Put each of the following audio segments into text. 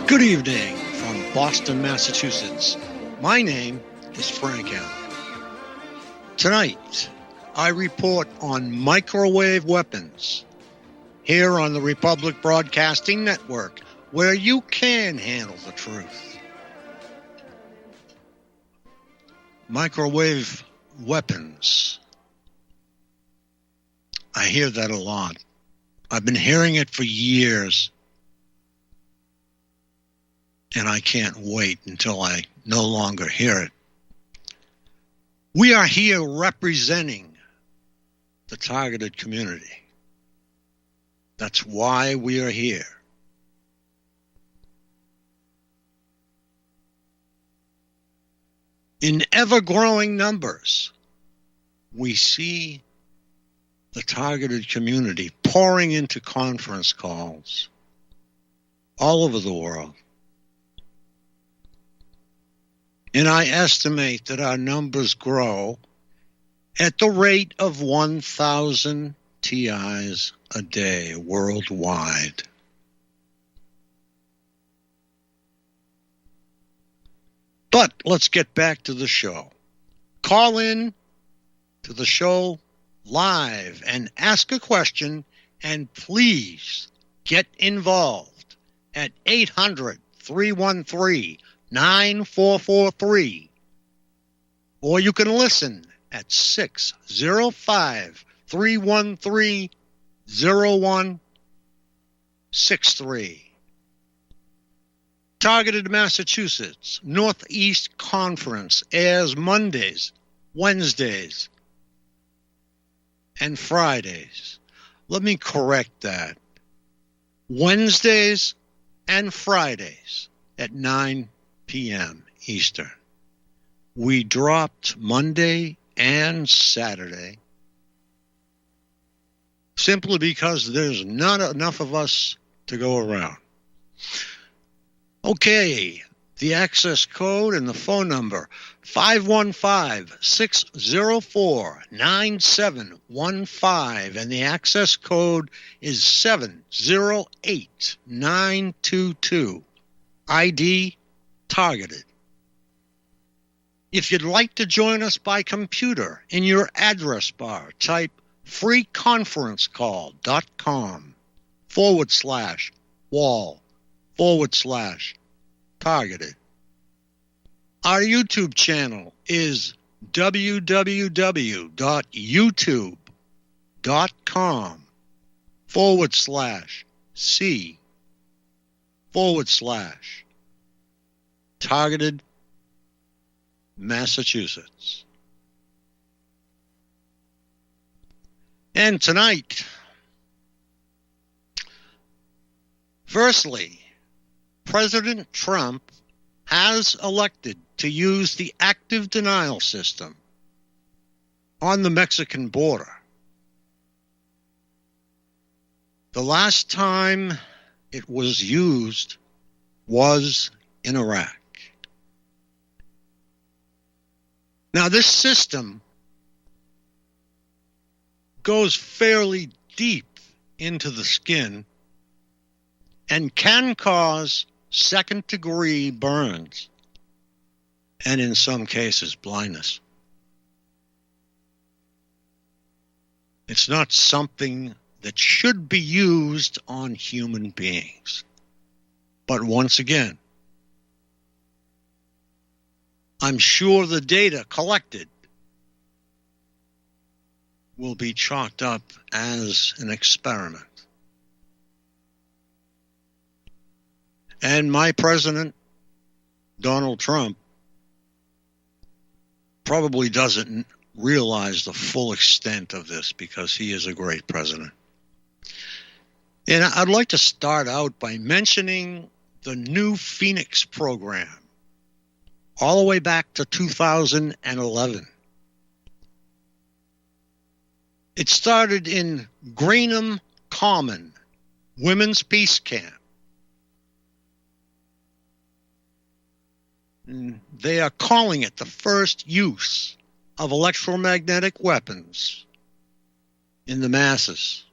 Good evening from Boston, Massachusetts. My name is Frank Allen. Tonight, I report on microwave weapons here on the Republic Broadcasting Network, where you can handle the truth. Microwave weapons. I hear that a lot. I've been hearing it for years. And I can't wait until I no longer hear it. We are here representing the targeted community. That's why we are here. In ever-growing numbers, we see the targeted community pouring into conference calls all over the world. And I estimate that our numbers grow at the rate of 1,000 TIs a day worldwide. But let's get back to the show. Call in to the show live and ask a question, and please get involved at 800-313-9443, or you can listen at 605-313-0163. Targeted Massachusetts Northeast Conference airs Mondays, Wednesdays, and Fridays. Let me correct that. Wednesdays and Fridays at 9 p.m. Eastern. We dropped Monday and Saturday simply because there's not enough of us to go around. Okay, the access code and the phone number, 515-604-9715, and the access code is 708922. ID targeted. If you'd like to join us by computer, in your address bar, type freeconferencecall.com/wall/targeted. Our YouTube channel is www.youtube.com/C/targeted Massachusetts. And tonight, firstly, President Trump has elected to use the active denial system on the Mexican border. The last time it was used was in Iraq. Now, this system goes fairly deep into the skin and can cause second-degree burns and, in some cases, blindness. It's not something that should be used on human beings. But once again, I'm sure the data collected will be chalked up as an experiment. And my president, Donald Trump, probably doesn't realize the full extent of this because he is a great president. And I'd like to start out by mentioning the new Phoenix program, all the way back to 2011. It started in Greenham Common Women's Peace Camp. They are calling it the first use of electromagnetic weapons in the masses.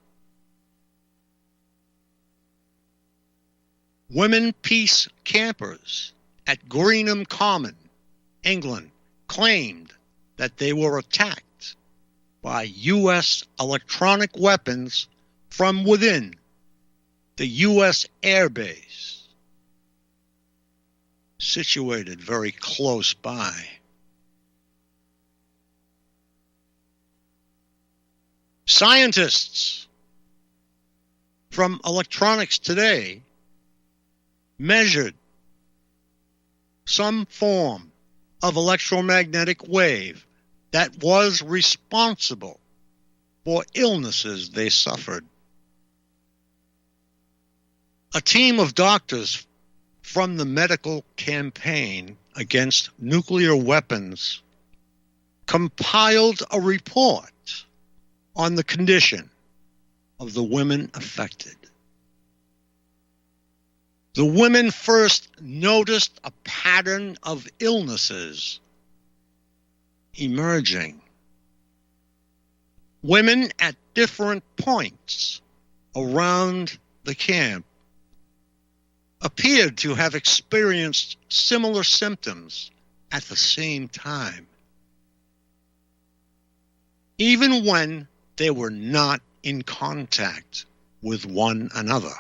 Women peace campers at Greenham Common, England, claimed that they were attacked by U.S. electronic weapons from within the U.S. airbase, situated very close by. Scientists from Electronics Today measured some form of electromagnetic wave that was responsible for illnesses they suffered. A team of doctors from the Medical Campaign Against Nuclear Weapons compiled a report on the condition of the women affected. The women first noticed a pattern of illnesses emerging. Women at different points around the camp appeared to have experienced similar symptoms at the same time, even when they were not in contact with one another.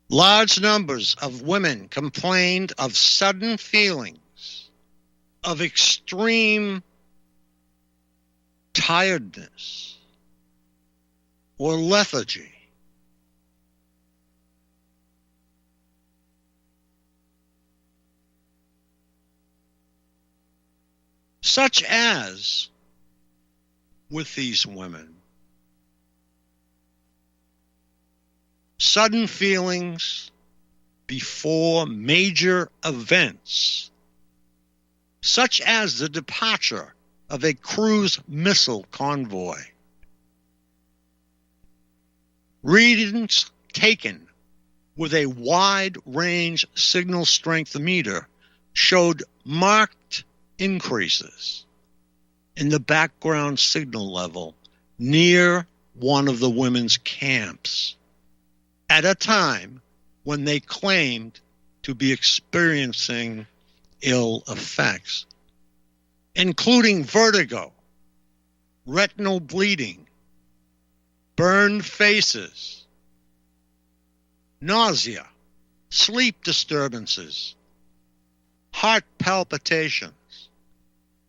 Large numbers of women complained of sudden feelings of extreme tiredness or lethargy. Such as, with these women, sudden feelings before major events, such as the departure of a cruise missile convoy. Readings taken with a wide-range signal strength meter showed marked increases in the background signal level near one of the women's camps at a time when they claimed to be experiencing ill effects, including vertigo, retinal bleeding, burned faces, nausea, sleep disturbances, heart palpitations,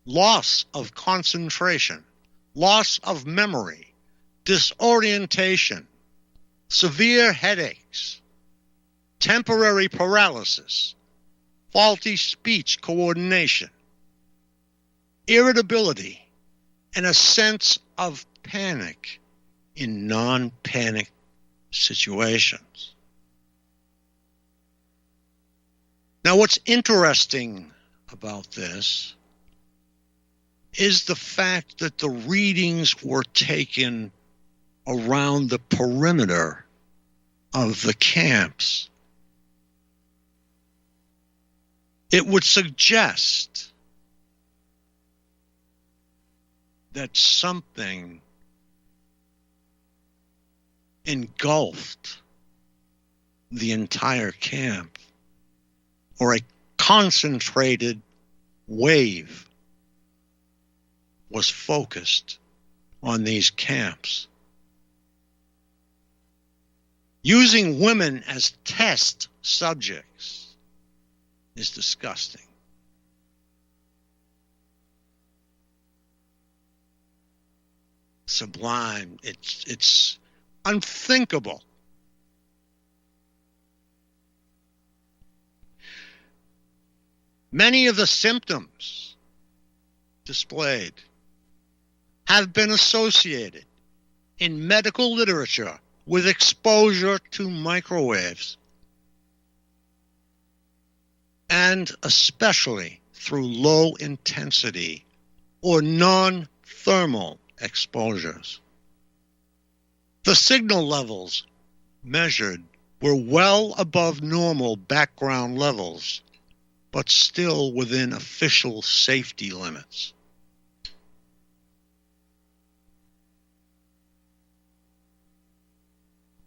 loss of concentration, loss of memory, disorientation, severe headaches, temporary paralysis, faulty speech coordination, irritability, and a sense of panic in non-panic situations. Now, what's interesting about this is the fact that the readings were taken around the perimeter of the camps. It would suggest that something engulfed the entire camp, or a concentrated wave was focused on these camps. Using women as test subjects is disgusting. Sublime. It's unthinkable. Many of the symptoms displayed have been associated in medical literature with exposure to microwaves, and especially through low intensity or non-thermal exposures. The signal levels measured were well above normal background levels, but still within official safety limits.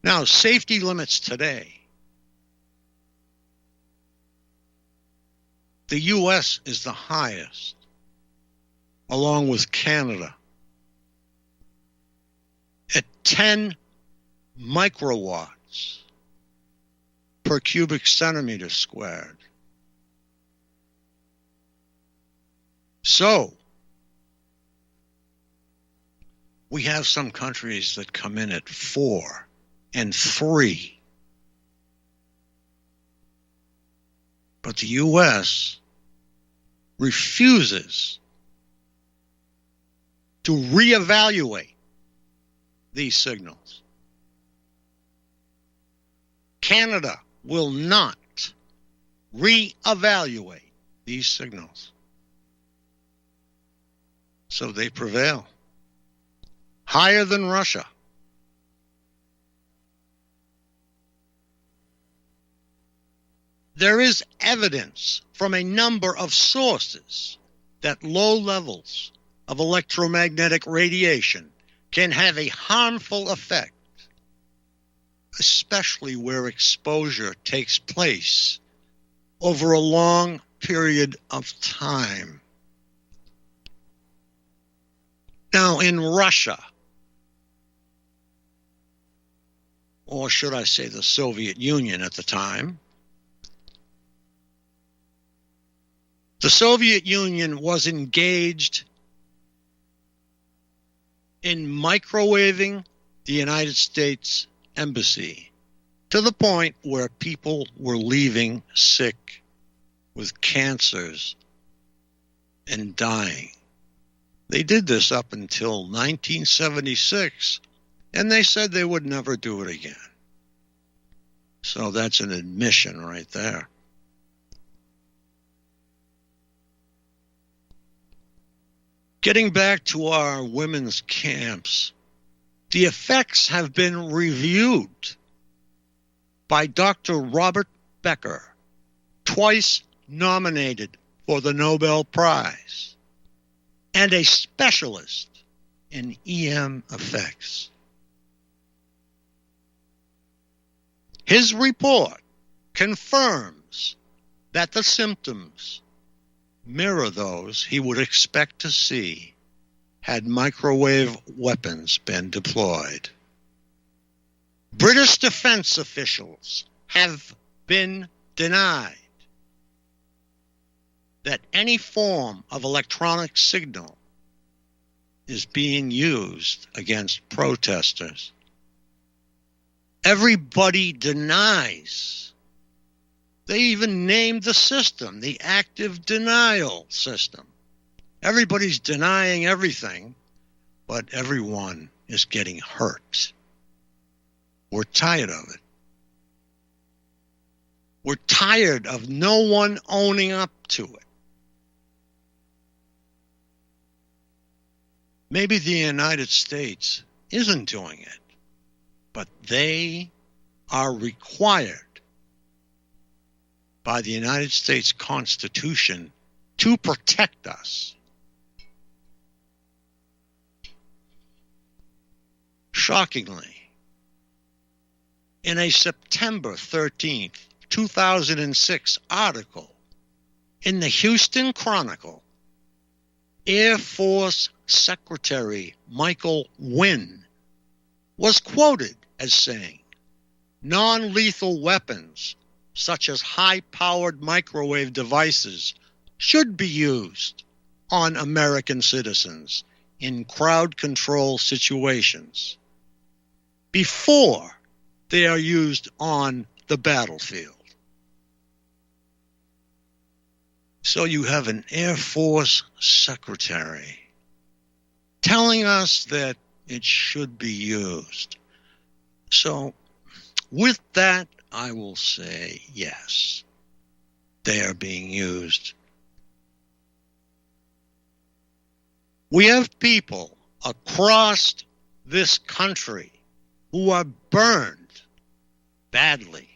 Now, safety limits today The U.S. is the highest, along with Canada, at 10 microwatts per cubic centimeter squared. So, we have some countries that come in at 4 and 3. But the U.S. refuses to reevaluate these signals. Canada will not reevaluate these signals. So they prevail. Higher than Russia. There is evidence from a number of sources that low levels of electromagnetic radiation can have a harmful effect, especially where exposure takes place over a long period of time. Now, in Russia, or should I say the Soviet Union at the time, the Soviet Union was engaged in microwaving the United States Embassy to the point where people were leaving sick with cancers and dying. They did this up until 1976, and they said they would never do it again. So that's an admission right there. Getting back to our women's camps, the effects have been reviewed by Dr. Robert Becker, twice nominated for the Nobel Prize, and a specialist in EM effects. His report confirms that the symptoms mirror those he would expect to see had microwave weapons been deployed. British defense officials have been denied that any form of electronic signal is being used against protesters. Everybody denies. They even named the system the active denial system. Everybody's denying everything, but everyone is getting hurt. We're tired of it. We're tired of no one owning up to it. Maybe the United States isn't doing it, but they are required by the United States Constitution to protect us. Shockingly, in a September 13th, 2006 article in the Houston Chronicle, Air Force Secretary Michael Wynne was quoted as saying, "Non-lethal weapons such as high-powered microwave devices should be used on American citizens in crowd control situations before they are used on the battlefield." So you have an Air Force secretary telling us that it should be used. So with that, I will say yes, they are being used. We have people across this country who are burned badly.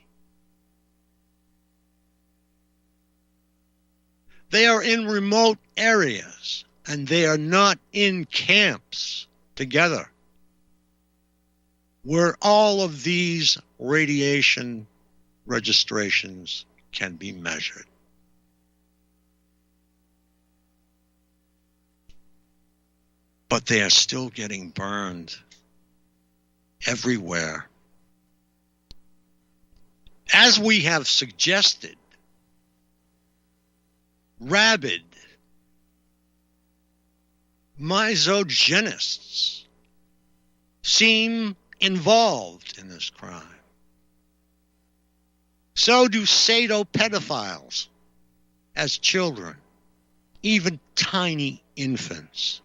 They are in remote areas and they are not in camps together where all of these radiation registrations can be measured. but they are still getting burned everywhere. As we have suggested, rabid misogynists seem involved in this crime. So do sadopedophiles as children. Even tiny infants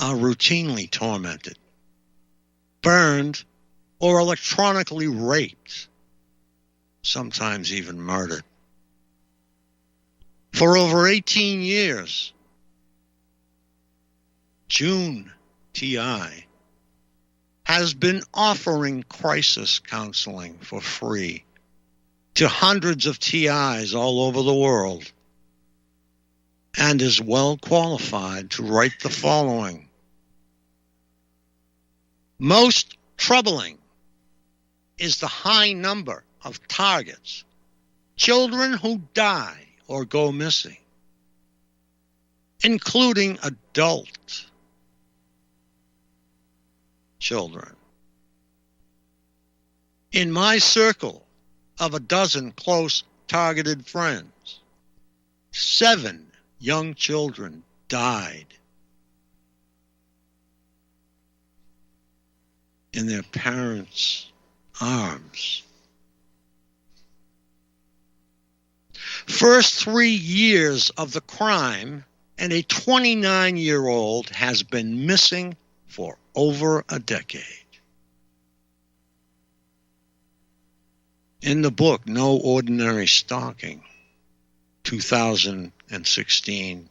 are routinely tormented, burned, or electronically raped, sometimes even murdered. For over 18 years, June TI has been offering crisis counseling for free to hundreds of TIs all over the world, and is well qualified to write the following. Most troubling is the high number of targets, children who die or go missing, including adult children. In my circle of a dozen close targeted friends, 7 young children died in their parents' arms. First 3 years of the crime, and a 29-year-old has been missing for over a decade. In the book, No Ordinary Stalking, 2016,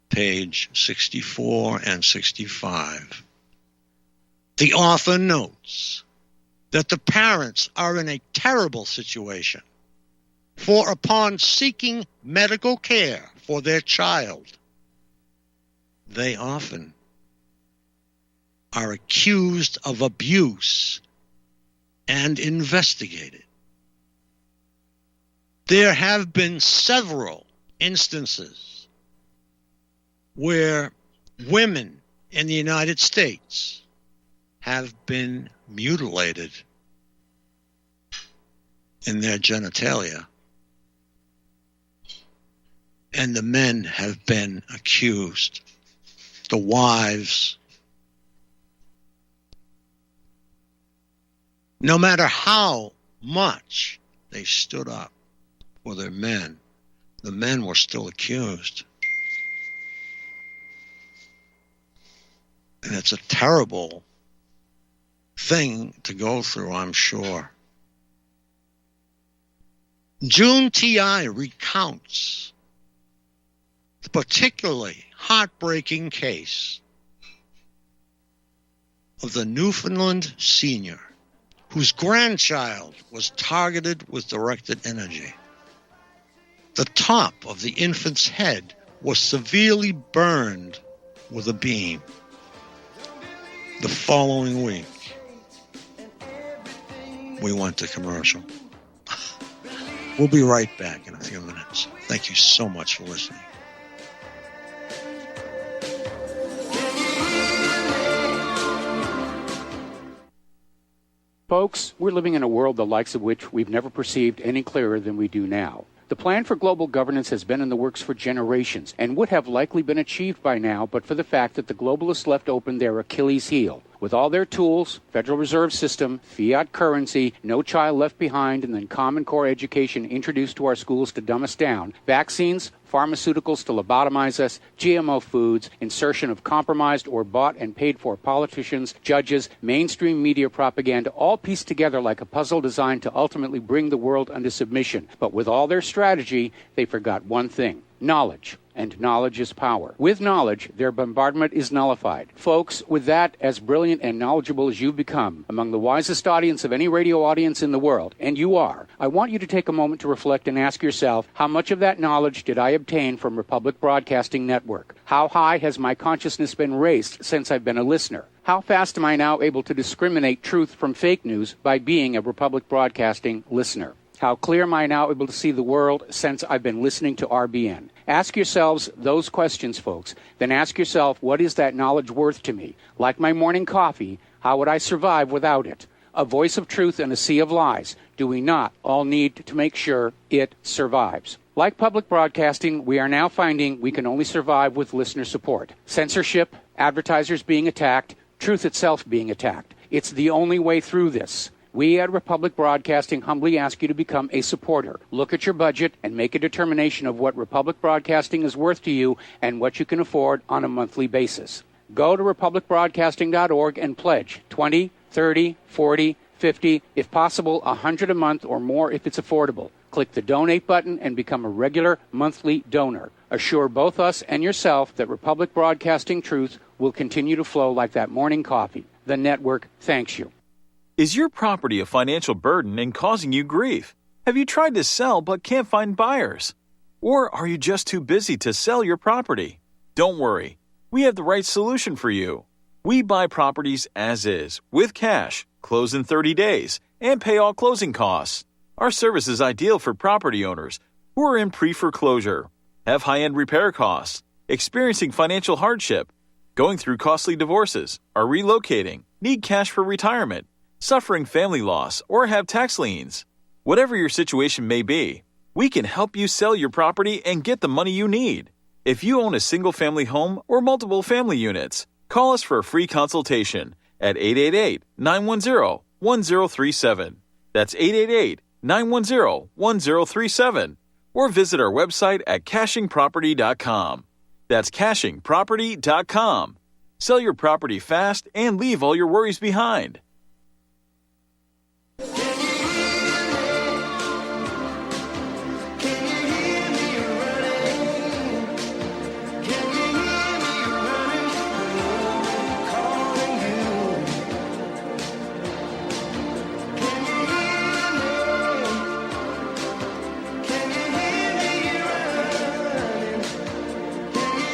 page 64 and 65, the author notes that the parents are in a terrible situation, for upon seeking medical care for their child, they often are accused of abuse and investigated. There have been several instances where women in the United States have been mutilated in their genitalia, and the men have been accused, the wives. No matter how much they stood up for their men, the men were still accused. And it's a terrible thing to go through, I'm sure. June TI recounts the particularly heartbreaking case of the Newfoundland senior whose grandchild was targeted with directed energy. The top of the infant's head was severely burned with a beam. The following week, we went to commercial. We'll be right back in a few minutes. Thank you so much for listening. Folks, we're living in a world the likes of which we've never perceived any clearer than we do now. The plan for global governance has been in the works for generations and would have likely been achieved by now but for the fact that the globalists left open their Achilles heel. With all their tools, Federal Reserve System, fiat currency, no child left behind, and then Common Core education introduced to our schools to dumb us down, vaccines, pharmaceuticals to lobotomize us, GMO foods, insertion of compromised or bought and paid for politicians, judges, mainstream media propaganda, all pieced together like a puzzle designed to ultimately bring the world under submission. But with all their strategy, they forgot one thing: knowledge. And knowledge is power. With knowledge, their bombardment is nullified. Folks, with that, as brilliant and knowledgeable as you've become, among the wisest audience of any radio audience in the world, and you are, I want you to take a moment to reflect and ask yourself, how much of that knowledge did I obtain from Republic Broadcasting Network? How high has my consciousness been raised since I've been a listener? How fast am I now able to discriminate truth from fake news by being a Republic Broadcasting listener? How clear am I now able to see the world since I've been listening to RBN? Ask yourselves those questions, folks. Then ask yourself, what is that knowledge worth to me? Like my morning coffee, how would I survive without it? A voice of truth in a sea of lies. Do we not all need to make sure it survives? Like public broadcasting, we are now finding we can only survive with listener support. Censorship, advertisers being attacked, truth itself being attacked. It's the only way through this. We at Republic Broadcasting humbly ask you to become a supporter. Look at your budget and make a determination of what Republic Broadcasting is worth to you and what you can afford on a monthly basis. Go to republicbroadcasting.org and pledge 20, 30, 40, 50, if possible, 100 a month or more if it's affordable. Click the donate button and become a regular monthly donor. Assure both us and yourself that Republic Broadcasting truth will continue to flow like that morning coffee. The network thanks you. Is your property a financial burden and causing you grief? Have you tried to sell but can't find buyers? Or are you just too busy to sell your property? Don't worry, we have the right solution for you. We buy properties as is, with cash, close in 30 days, and pay all closing costs. Our service is ideal for property owners who are in pre-foreclosure, have high-end repair costs, experiencing financial hardship, going through costly divorces, are relocating, need cash for retirement, suffering family loss, or have tax liens. Whatever your situation may be, we can help you sell your property and get the money you need. If you own a single-family home or multiple family units, call us for a free consultation at 888-910-1037. That's 888-910-1037. Or visit our website at cashingproperty.com. That's cashingproperty.com. Sell your property fast and leave all your worries behind.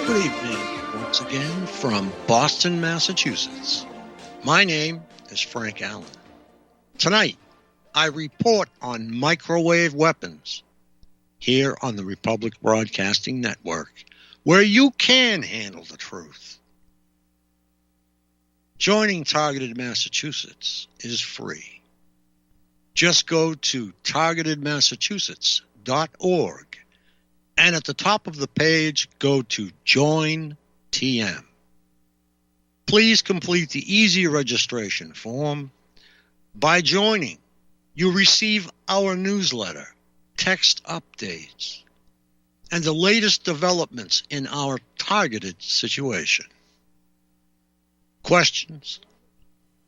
Good evening, once again from Boston, Massachusetts. My name is Frank Allen. Tonight, I report on microwave weapons here on the Republic Broadcasting Network, where you can handle the truth. Joining Targeted Massachusetts is free. Just go to targetedmassachusetts.org. And at the top of the page, go to Join TM. Please complete the easy registration form. By joining, you receive our newsletter, text updates, and the latest developments in our targeted situation. Questions?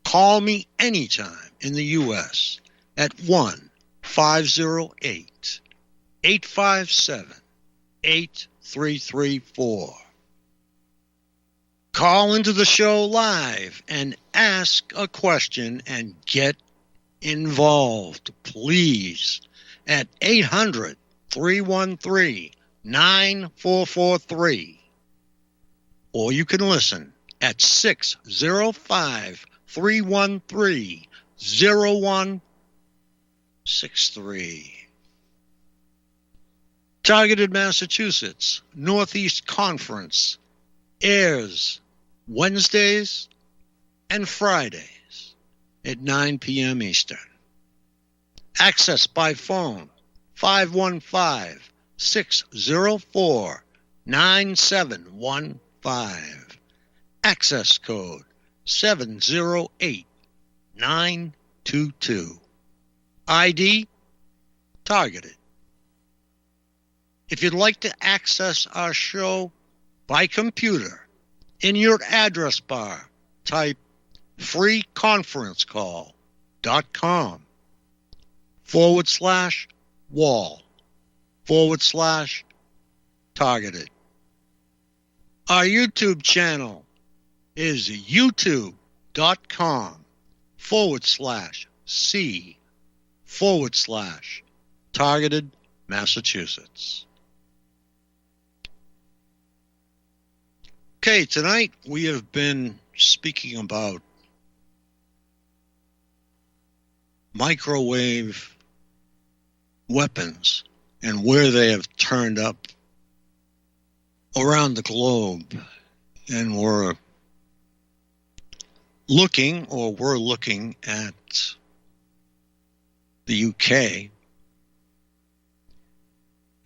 Call me anytime in the U.S. at 1-508-857-8334. Call into the show live and ask a question and get involved, please, at 800-313-9443. Or you can listen at 605-313-0163. Targeted Massachusetts Northeast Conference airs Wednesdays and Fridays at 9 p.m. Eastern. Access by phone 515-604-9715. Access code 708922. ID Targeted. If you'd like to access our show by computer, in your address bar, type freeconferencecall.com/wall/targeted. Our YouTube channel is youtube.com/C/targeted Massachusetts. Okay, tonight we have been speaking about microwave weapons and where they have turned up around the globe, and we're looking at the UK.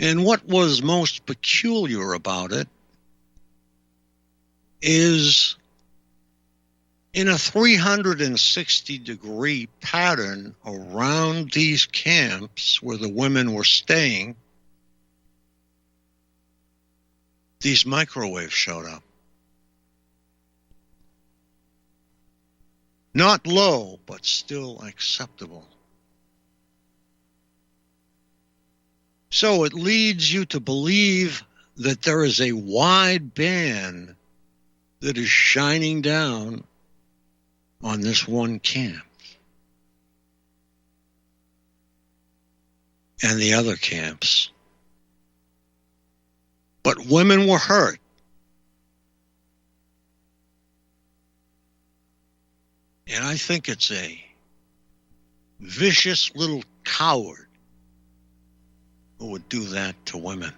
And what was most peculiar about it is in a 360-degree pattern around these camps where the women were staying, these microwaves showed up. Not low, but still acceptable. So it leads you to believe that there is a wide band that is shining down on this one camp and the other camps. But women were hurt. And I think it's a vicious little coward who would do that to women.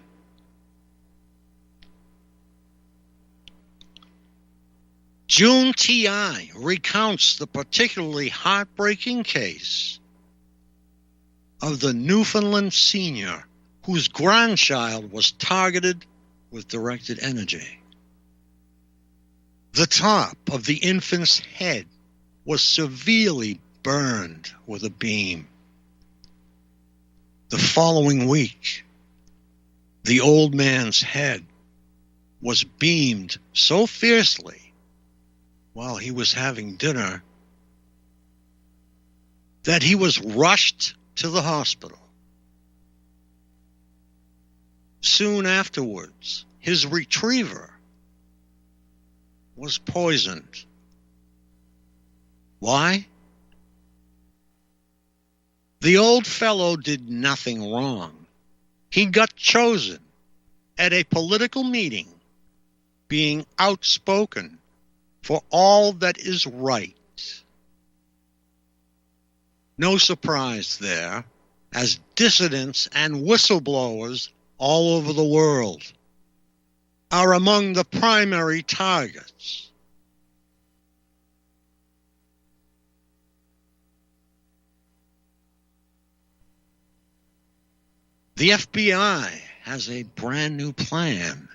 June T.I. recounts the particularly heartbreaking case of the Newfoundland senior whose grandchild was targeted with directed energy. The top of the infant's head was severely burned with a beam. The following week, the old man's head was beamed so fiercely while he was having dinner that he was rushed to the hospital. Soon afterwards, his retriever was poisoned. Why? The old fellow did nothing wrong. He got chosen at a political meeting, being outspoken for all that is right. No surprise there, as dissidents and whistleblowers all over the world are among the primary targets. The FBI has a brand new plan.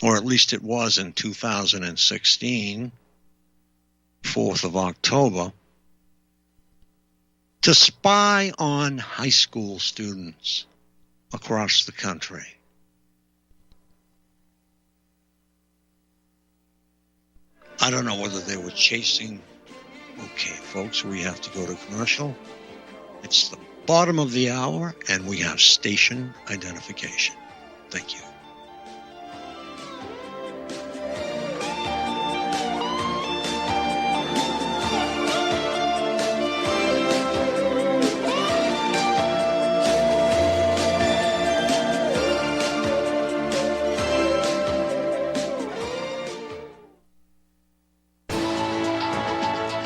Or at least it was in 2016, 4th of October, to spy on high school students across the country. I don't know whether they were chasing. Okay, folks, we have to go to commercial. It's the bottom of the hour, and we have station identification. Thank you.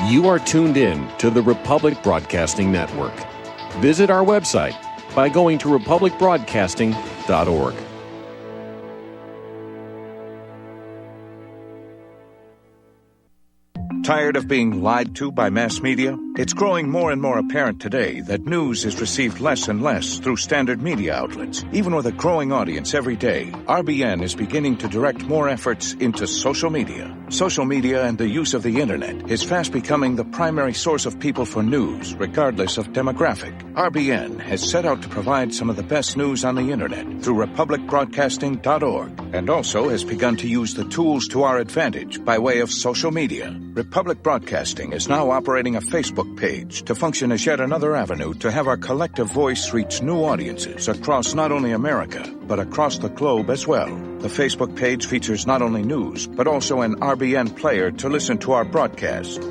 You are tuned in to the Republic Broadcasting Network. Visit our website by going to republicbroadcasting.org. Tired of being lied to by mass media? It's growing more and more apparent today that news is received less and less through standard media outlets. Even with a growing audience every day, RBN is beginning to direct more efforts into social media. Social media and the use of the internet is fast becoming the primary source of people for news, regardless of demographic. RBN has set out to provide some of the best news on the internet through republicbroadcasting.org, and also has begun to use the tools to our advantage by way of social media. Republic Broadcasting is now operating a Facebook page to function as yet another avenue to have our collective voice reach new audiences across not only America, but across the globe as well. The Facebook page features not only news, but also an RBN player to listen to our broadcast.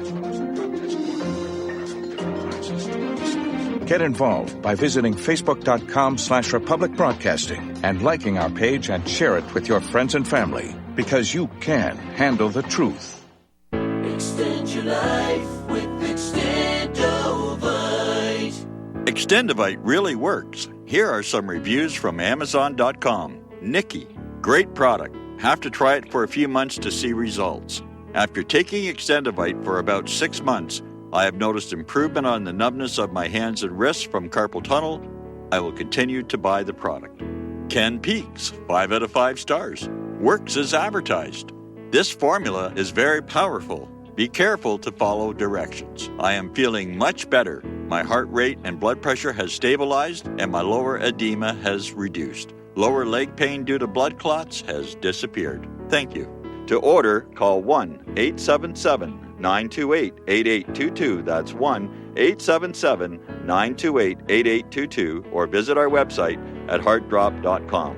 Get involved by visiting facebook.com/Republic Broadcasting and liking our page and share it with your friends and family, because you can handle the truth. Extend your life with Extendovite. Extendivite really works. Here are some reviews from Amazon.com. Nikki, great product. Have to try it for a few months to see results. After taking Extendivite for about 6 months, I have noticed improvement on the numbness of my hands and wrists from carpal tunnel. I will continue to buy the product. Ken Peaks, 5 out of 5 stars. Works as advertised. This formula is very powerful. Be careful to follow directions. I am feeling much better. My heart rate and blood pressure has stabilized and my lower edema has reduced. Lower leg pain due to blood clots has disappeared. Thank you. To order, call 1-877-928-8822. That's 1-877-928-8822 or visit our website at heartdrop.com.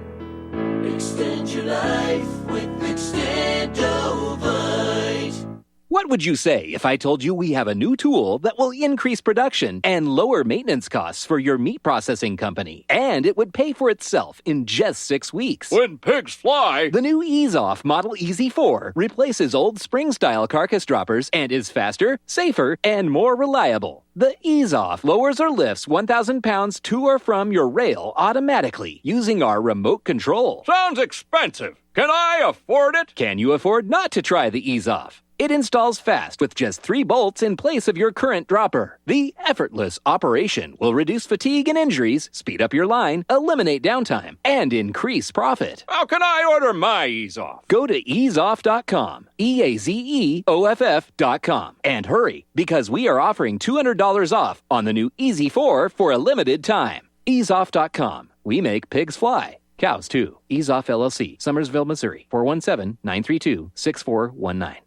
Extend your life with Extendovite. What would you say if I told you we have a new tool that will increase production and lower maintenance costs for your meat processing company? And it would pay for itself in just 6 weeks. When pigs fly! The new Ease Off Model Easy 4 replaces old spring-style carcass droppers and is faster, safer, and more reliable. The Ease Off lowers or lifts 1,000 pounds to or from your rail automatically using our remote control. Sounds expensive. Can I afford it? Can you afford not to try the Ease Off? It installs fast with just 3 bolts in place of your current dropper. The effortless operation will reduce fatigue and injuries, speed up your line, eliminate downtime, and increase profit. How can I order my Ease Off? Go to easeoff.com, EAZEOFF.com, and hurry, because we are offering $200 off on the new Easy 4 for a limited time. Easeoff.com. We make pigs fly. Cows, too. Ease Off LLC, Summersville, Missouri, 417-932-6419.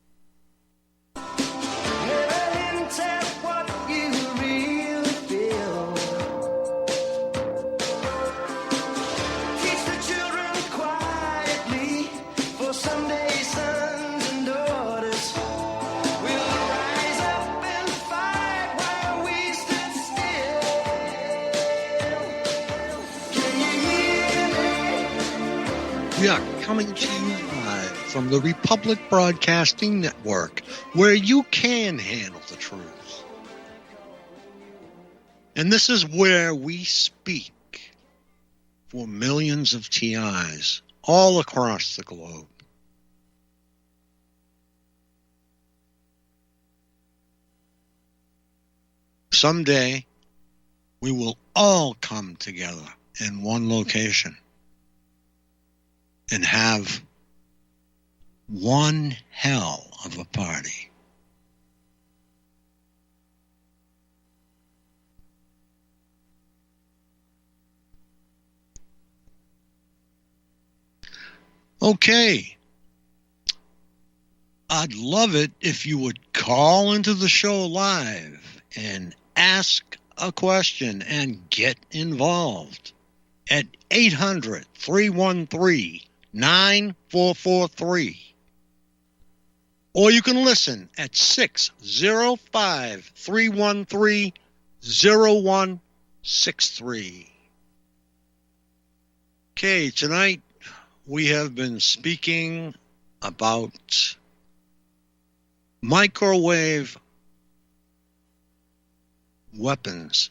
We are coming to you live from the Republic Broadcasting Network, where you can handle the truth. And this is where we speak for millions of TIs all across the globe. Someday, we will all come together in one location and have one hell of a party. Okay. I'd love it if you would call into the show live and ask a question and get involved at 800-313-9443. Or you can listen at 605-313-0163. Okay, tonight we have been speaking about microwave weapons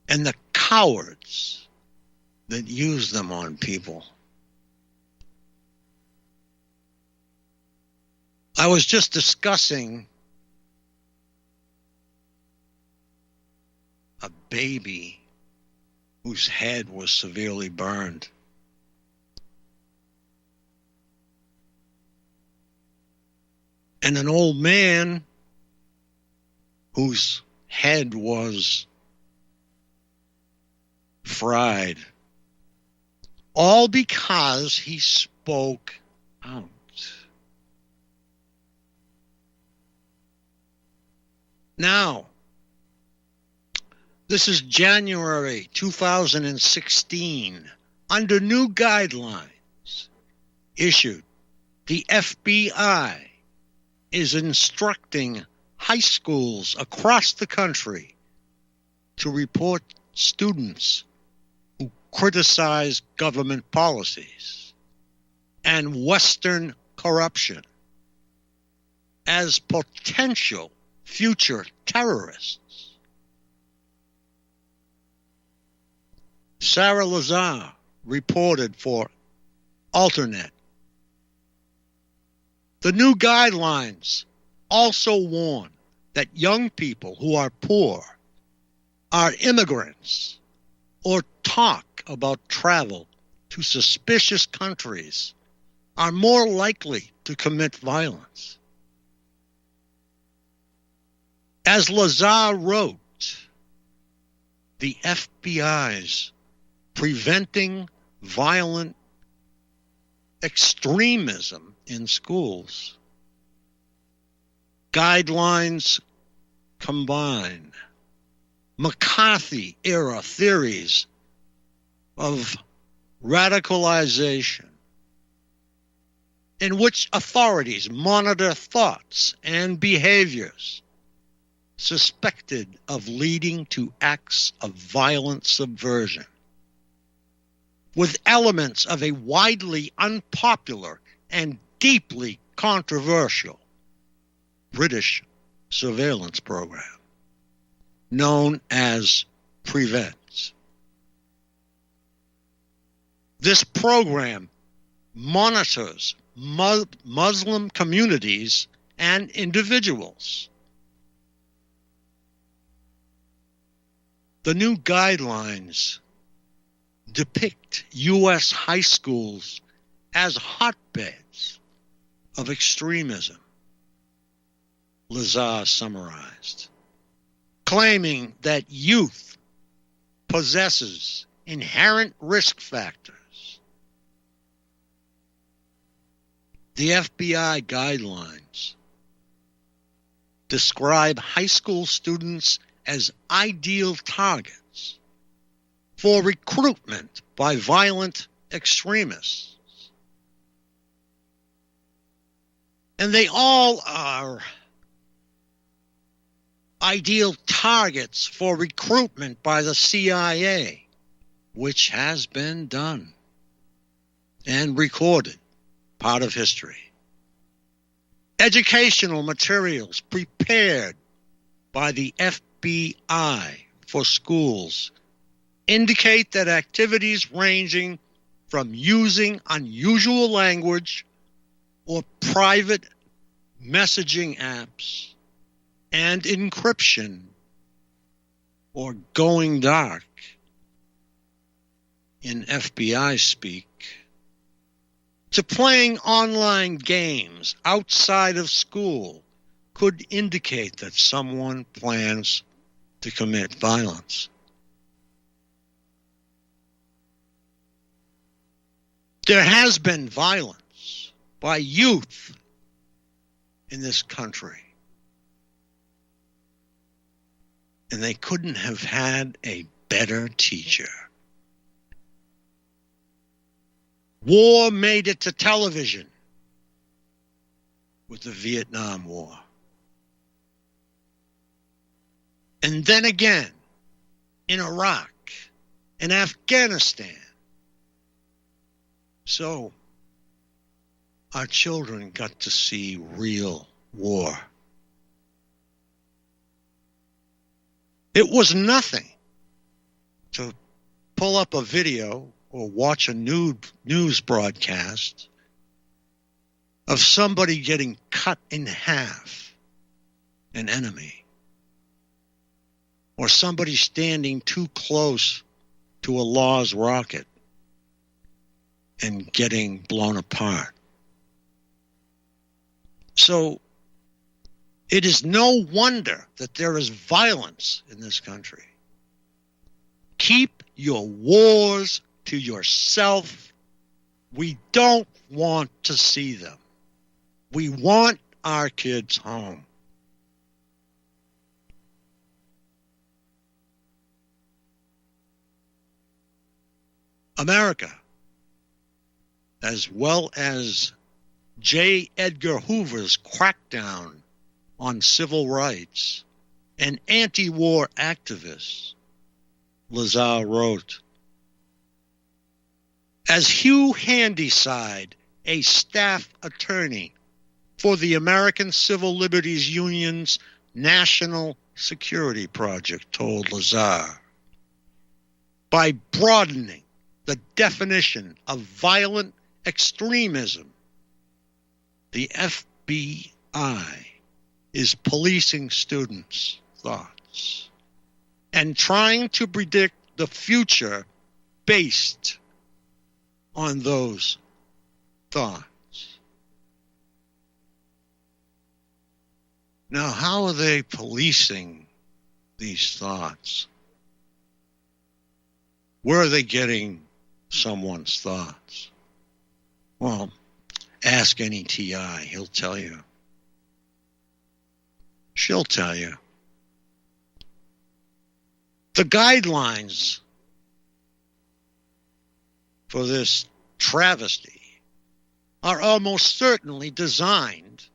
and the cowards that use them on people. I was just discussing a baby whose head was severely burned. And an old man whose head was fried. All because he spoke out. Now, this is January 2016. Under new guidelines issued, the FBI is instructing high schools across the country to report students who criticize government policies and Western corruption as potential future terrorists. Sarah Lazar reported for Alternet. The new guidelines also warn that young people who are poor, are immigrants, or talk about travel to suspicious countries are more likely to commit violence. As Lazar wrote, the FBI's Preventing Violent Extremism in Schools guidelines combine McCarthy-era theories of radicalization, in which authorities monitor thoughts and behaviors suspected of leading to acts of violent subversion, with elements of a widely unpopular and deeply controversial British surveillance program known as PREVENT. This program monitors Muslim communities and individuals. The new guidelines depict U.S. high schools as hotbeds of extremism, Lazar summarized, claiming that youth possesses inherent risk factors. The FBI guidelines describe high school students as ideal targets for recruitment by violent extremists. And they all are ideal targets for recruitment by the CIA, which has been done and recorded, part of history. Educational materials prepared by the FBI for schools indicate that activities ranging from using unusual language or private messaging apps and encryption or going dark in FBI speak to playing online games outside of school could indicate that someone plans to commit violence. There has been violence by youth in this country, and they couldn't have had a better teacher. War made it to television with the Vietnam War. And then again in Iraq and Afghanistan. So our children got to see real war. It was nothing to pull up a video or watch a news broadcast of somebody getting cut in half, an enemy, or somebody standing too close to a Laws rocket and getting blown apart. So it is no wonder that there is violence in this country. Keep your wars to yourself. We don't want to see them. We want our kids home. America, as well as J. Edgar Hoover's crackdown on civil rights and anti-war activists, Lazar wrote, as Hugh Handyside, a staff attorney for the American Civil Liberties Union's National Security Project, told Lazar, by broadening the definition of violent extremism. The FBI is policing students' thoughts and trying to predict the future based on those thoughts. Now, how are they policing these thoughts? Where are they getting someone's thoughts? Well, ask any TI, he'll tell you. She'll tell you. The guidelines for this travesty are almost certainly designed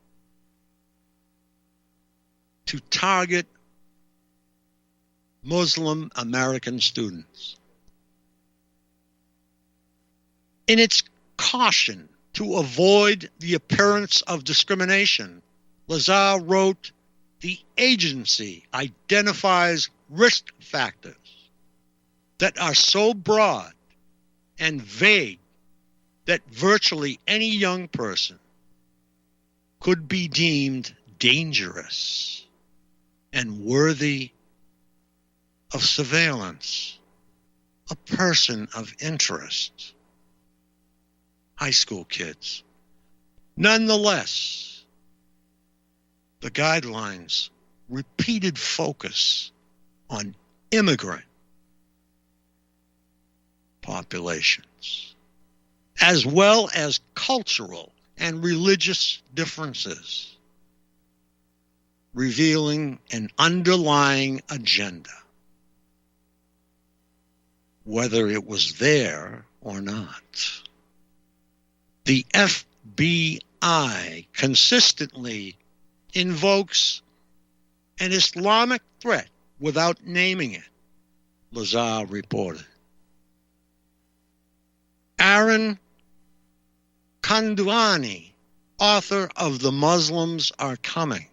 to target Muslim American students. In its caution to avoid the appearance of discrimination, Lazar wrote, "The agency identifies risk factors that are so broad and vague that virtually any young person could be deemed dangerous and worthy of surveillance, a person of interest." High school kids. Nonetheless, the guidelines' repeated focus on immigrant populations, as well as cultural and religious differences, revealing an underlying agenda, whether it was there or not. The FBI consistently invokes an Islamic threat without naming it, Lazar reported. Aaron Kanduani, author of The Muslims Are Coming,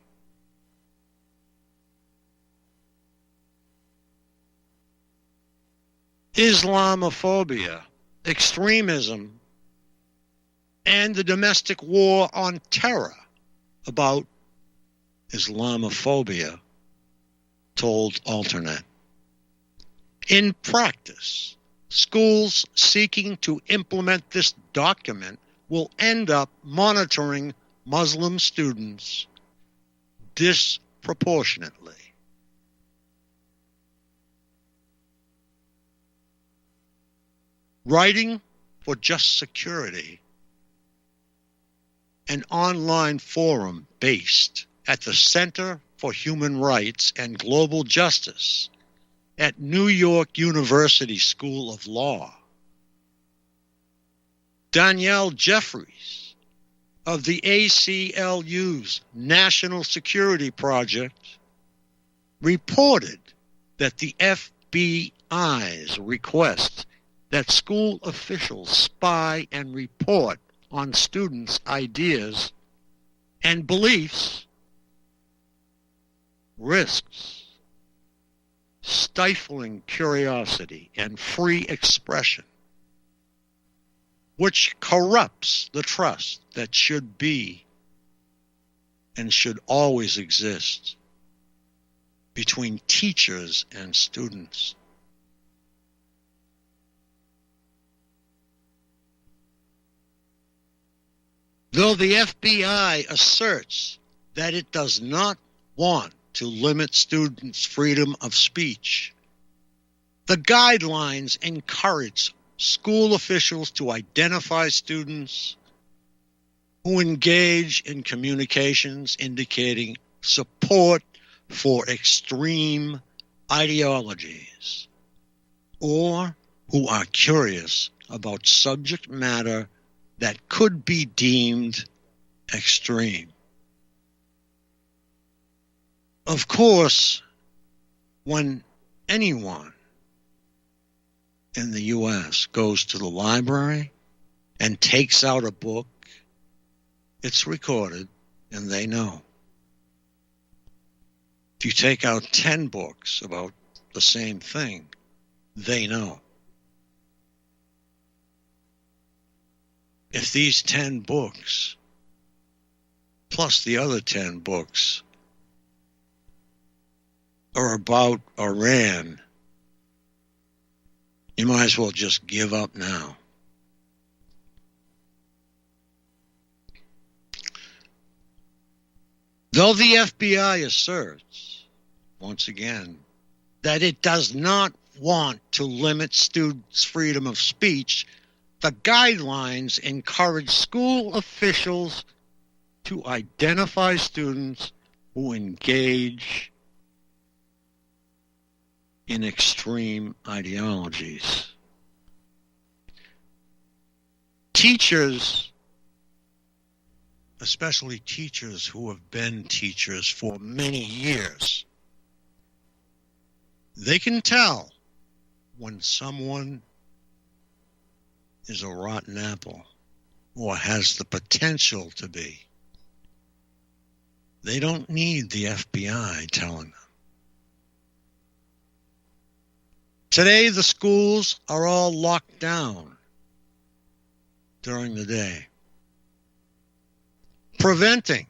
Islamophobia, extremism, and the domestic war on terror about Islamophobia, told Alternet. In practice, schools seeking to implement this document will end up monitoring Muslim students disproportionately. Writing for Just Security, an online forum based at the Center for Human Rights and Global Justice at New York University School of Law, Danielle Jeffries of the ACLU's National Security Project reported that the FBI's request that school officials spy and report on students' ideas and beliefs risks stifling curiosity and free expression, which corrupts the trust that should be and should always exist between teachers and students. Though the FBI asserts that it does not want to limit students' freedom of speech, the guidelines encourage school officials to identify students who engage in communications indicating support for extreme ideologies or who are curious about subject matter that could be deemed extreme. Of course, when anyone in the U.S. goes to the library and takes out a book, it's recorded and they know. If you take out 10 books about the same thing, they know. if these 10 books, plus the other 10 books, are about Iran, you might as well just give up now. Though the FBI asserts, once again, that it does not want to limit students' freedom of speech, the guidelines encourage school officials to identify students who engage in extreme ideologies. Teachers, especially teachers who have been teachers for many years, they can tell when someone is a rotten apple or has the potential to be. They don't need the FBI telling them. Today, the schools are all locked down during the day, preventing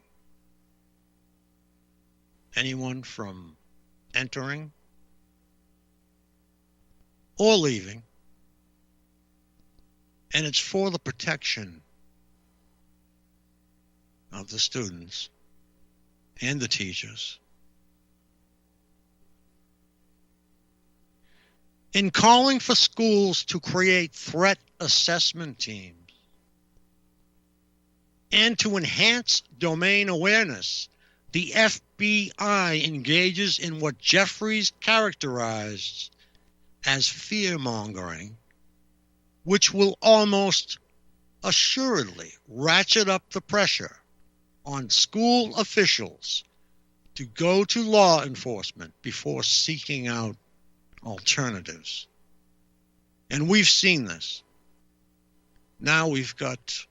anyone from entering or leaving, and it's for the protection of the students and the teachers. In calling for schools to create threat assessment teams and to enhance domain awareness, the FBI engages in what Jeffries characterized as fear-mongering, which will almost assuredly ratchet up the pressure on school officials to go to law enforcement before seeking out alternatives. And we've seen this. Now we've got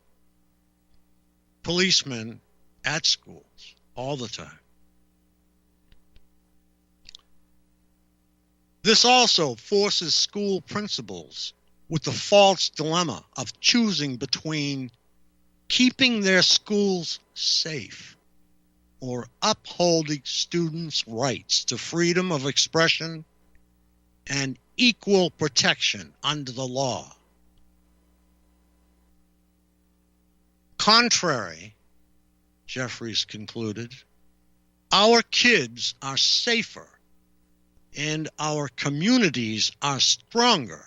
policemen at schools all the time. This also forces school principals with the false dilemma of choosing between keeping their schools safe or upholding students' rights to freedom of expression and equal protection under the law. Contrary, Jeffries concluded, our kids are safer and our communities are stronger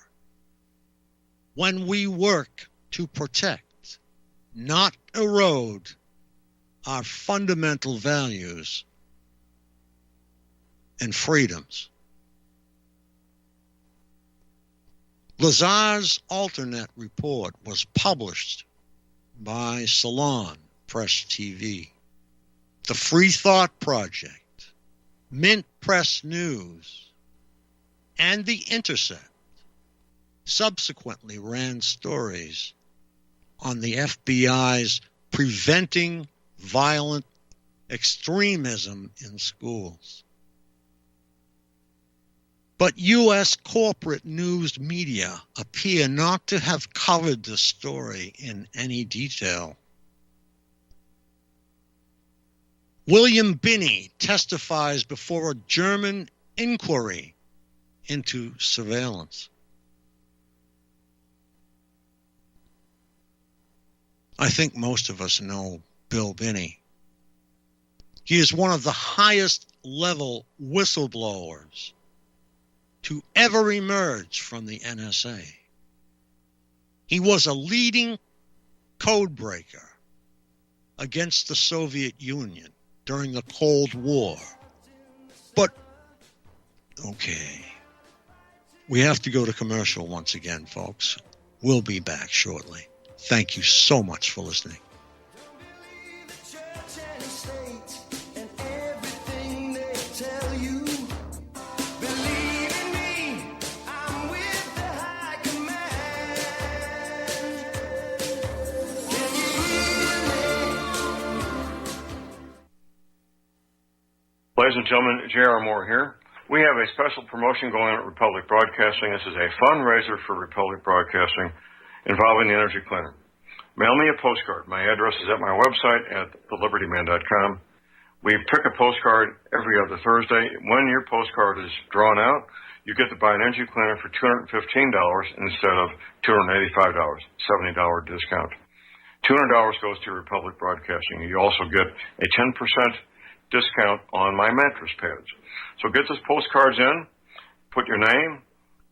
when we work to protect, not erode, our fundamental values and freedoms. Lazar's alternate report was published by Salon Press TV, the Free Thought Project, Mint Press News, and The Intercept subsequently ran stories on the FBI's preventing violent extremism in schools. But U.S. corporate news media appear not to have covered the story in any detail. William Binney testifies before a German inquiry into surveillance. I think most of us know Bill Binney. He is one of the highest level whistleblowers to ever emerge from the NSA. He was a leading code breaker against the Soviet Union during the Cold War. But, okay, we have to go to commercial once again, folks. We'll be back shortly. Thank you so much for listening. Ladies and gentlemen, J.R. Moore here. We have a special promotion going on at Republic Broadcasting. This is a fundraiser for Republic Broadcasting involving the Energy Cleaner. Mail me a postcard. My address is at my website at thelibertyman.com. We pick a postcard every other Thursday. When your postcard is drawn out, you get to buy an energy cleaner for $215 instead of $285, $70 discount. $200 goes to Republic Broadcasting. You also get a 10% discount on my mattress pads. So get those postcards in, put your name,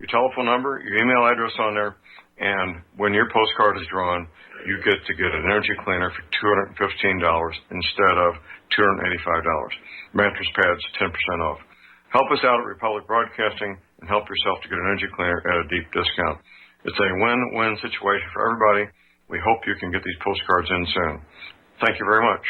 your telephone number, your email address on there, and when your postcard is drawn, you get to get an energy cleaner for $215 instead of $285. Mattress pads, 10% off. Help us out at Republic Broadcasting and help yourself to get an energy cleaner at a deep discount. It's a win-win situation for everybody. We hope you can get these postcards in soon. Thank you very much.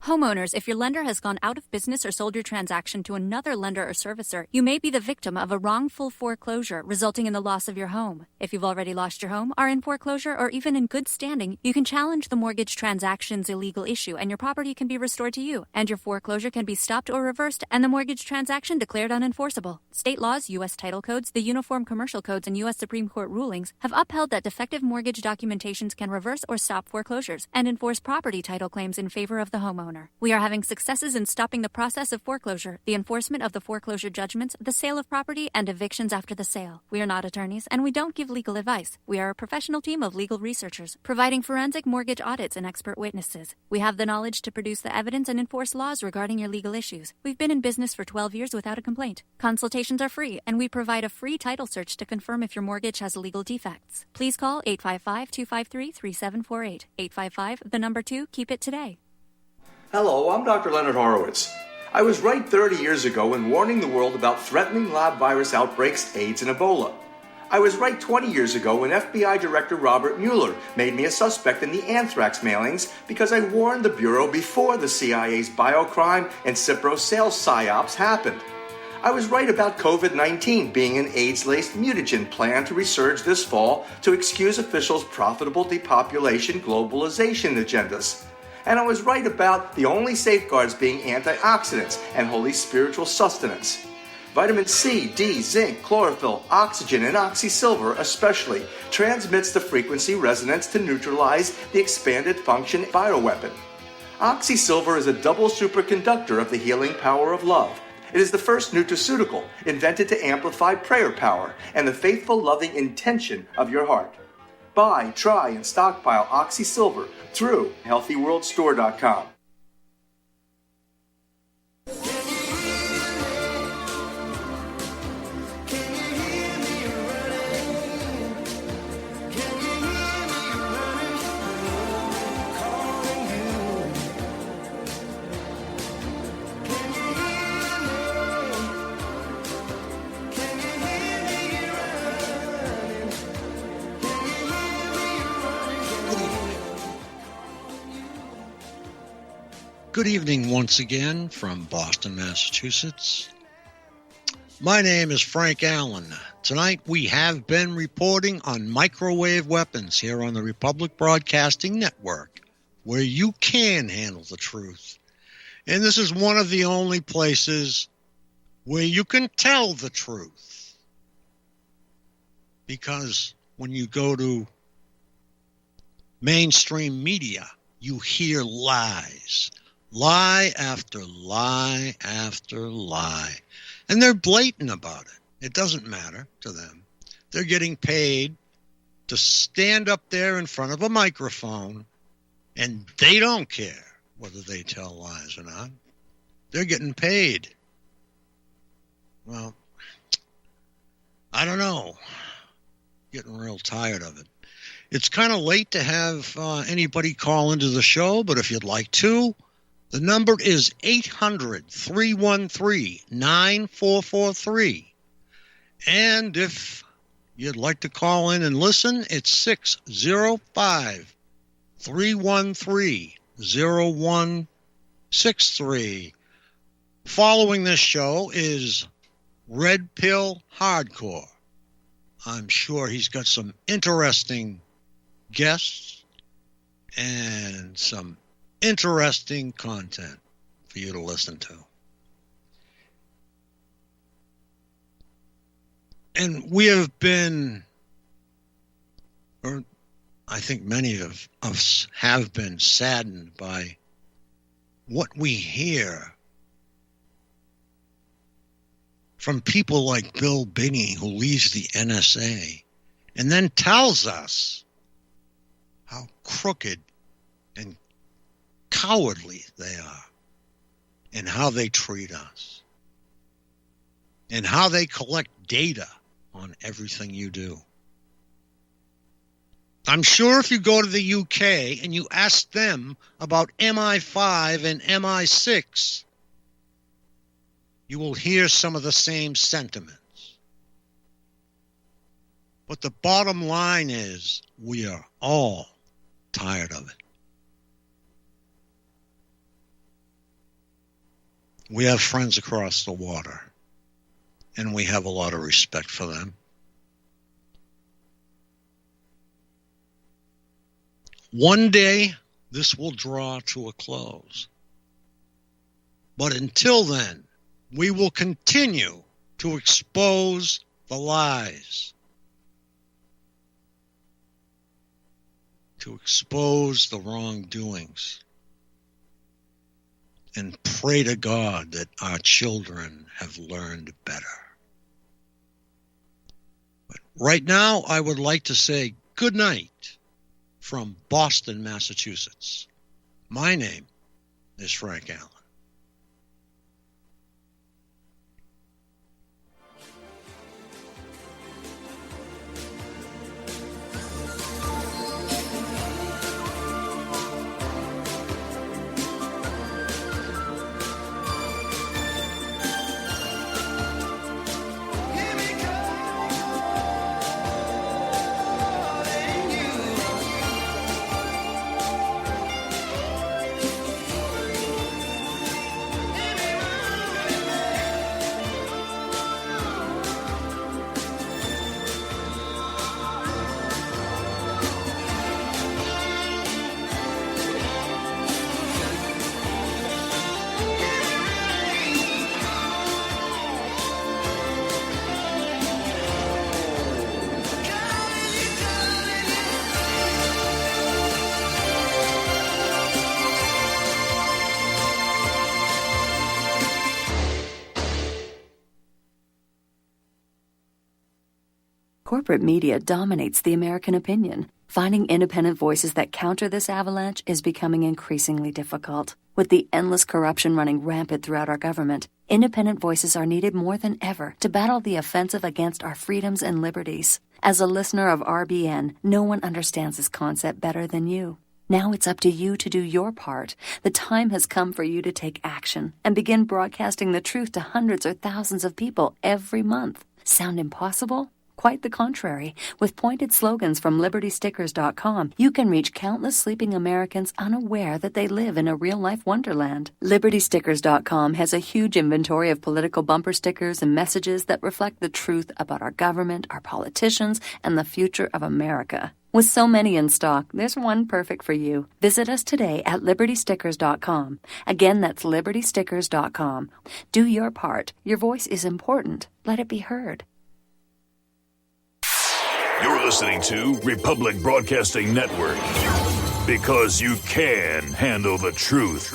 Homeowners, if your lender has gone out of business or sold your transaction to another lender or servicer, you may be the victim of a wrongful foreclosure, resulting in the loss of your home. If you've already lost your home, are in foreclosure, or even in good standing, you can challenge the mortgage transaction's illegal issue, and your property can be restored to you, and your foreclosure can be stopped or reversed, and the mortgage transaction declared unenforceable. State laws, U.S. title codes, the Uniform Commercial Codes, and U.S. Supreme Court rulings have upheld that defective mortgage documentations can reverse or stop foreclosures and enforce property title claims in favor of the homeowner. We are having successes in stopping the process of foreclosure, the enforcement of the foreclosure judgments, the sale of property, and evictions after the sale. We are not attorneys, and we don't give legal advice. We are a professional team of legal researchers, providing forensic mortgage audits and expert witnesses. We have the knowledge to produce the evidence and enforce laws regarding your legal issues. We've been in business for 12 years without a complaint. Consultations are free, and we provide a free title search to confirm if your mortgage has legal defects. Please call 855-253-3748. 855, 2, keep it today. Hello, I'm Dr. Leonard Horowitz. I was right 30 years ago in warning the world about threatening lab virus outbreaks, AIDS, and Ebola. I was right 20 years ago when FBI Director Robert Mueller made me a suspect in the anthrax mailings because I warned the Bureau before the CIA's biocrime and Cipro sales psyops happened. I was right about COVID-19 being an AIDS-laced mutagen plan to resurge this fall to excuse officials' profitable depopulation globalization agendas. And I was right about the only safeguards being antioxidants and holy spiritual sustenance. Vitamin C, D, zinc, chlorophyll, oxygen, and oxysilver especially transmits the frequency resonance to neutralize the expanded function bioweapon. Oxysilver is a double superconductor of the healing power of love. It is the first nutraceutical invented to amplify prayer power and the faithful, loving intention of your heart. Buy, try, and stockpile Oxysilver through HealthyWorldStore.com. Good evening once again from Boston, Massachusetts. My name is Frank Allen. Tonight we have been reporting on microwave weapons here on the Republic Broadcasting Network, where you can handle the truth. And this is one of the only places where you can tell the truth. Because when you go to mainstream media, you hear lies. Lie after lie after lie. And they're blatant about it. It doesn't matter to them. They're getting paid to stand up there in front of a microphone, and they don't care whether they tell lies or not. They're getting paid. Well, I don't know. Getting real tired of it. It's kind of late to have anybody call into the show, but if you'd like to, the number is 800-313-9443. And if you'd like to call in and listen, it's 605-313-0163. Following this show is Red Pill Hardcore. I'm sure he's got some interesting guests and some interesting content for you to listen to. And we have been, or I think many of us have been saddened by what we hear from people like Bill Binney, who leads the NSA, and then tells us how crooked and cowardly they are, and how they treat us, and how they collect data on everything you do. I'm sure if you go to the UK and you ask them about MI5 and MI6, you will hear some of the same sentiments. But the bottom line is we are all tired of it. We have friends across the water, and we have a lot of respect for them. One day, this will draw to a close. But until then, we will continue to expose the lies, to expose the wrongdoings, and pray to God that our children have learned better. But right now, I would like to say good night from Boston, Massachusetts. My name is Frank Allen. Corporate media dominates the American opinion. Finding independent voices that counter this avalanche is becoming increasingly difficult. With the endless corruption running rampant throughout our government, independent voices are needed more than ever to battle the offensive against our freedoms and liberties. As a listener of RBN, no one understands this concept better than you. Now it's up to you to do your part. The time has come for you to take action and begin broadcasting the truth to hundreds or thousands of people every month. Sound impossible? Quite the contrary. With pointed slogans from LibertyStickers.com, you can reach countless sleeping Americans unaware that they live in a real-life wonderland. LibertyStickers.com has a huge inventory of political bumper stickers and messages that reflect the truth about our government, our politicians, and the future of America. With so many in stock, there's one perfect for you. Visit us today at LibertyStickers.com. Again, that's LibertyStickers.com. Do your part. Your voice is important. Let it be heard. You're listening to Republic Broadcasting Network, because you can handle the truth.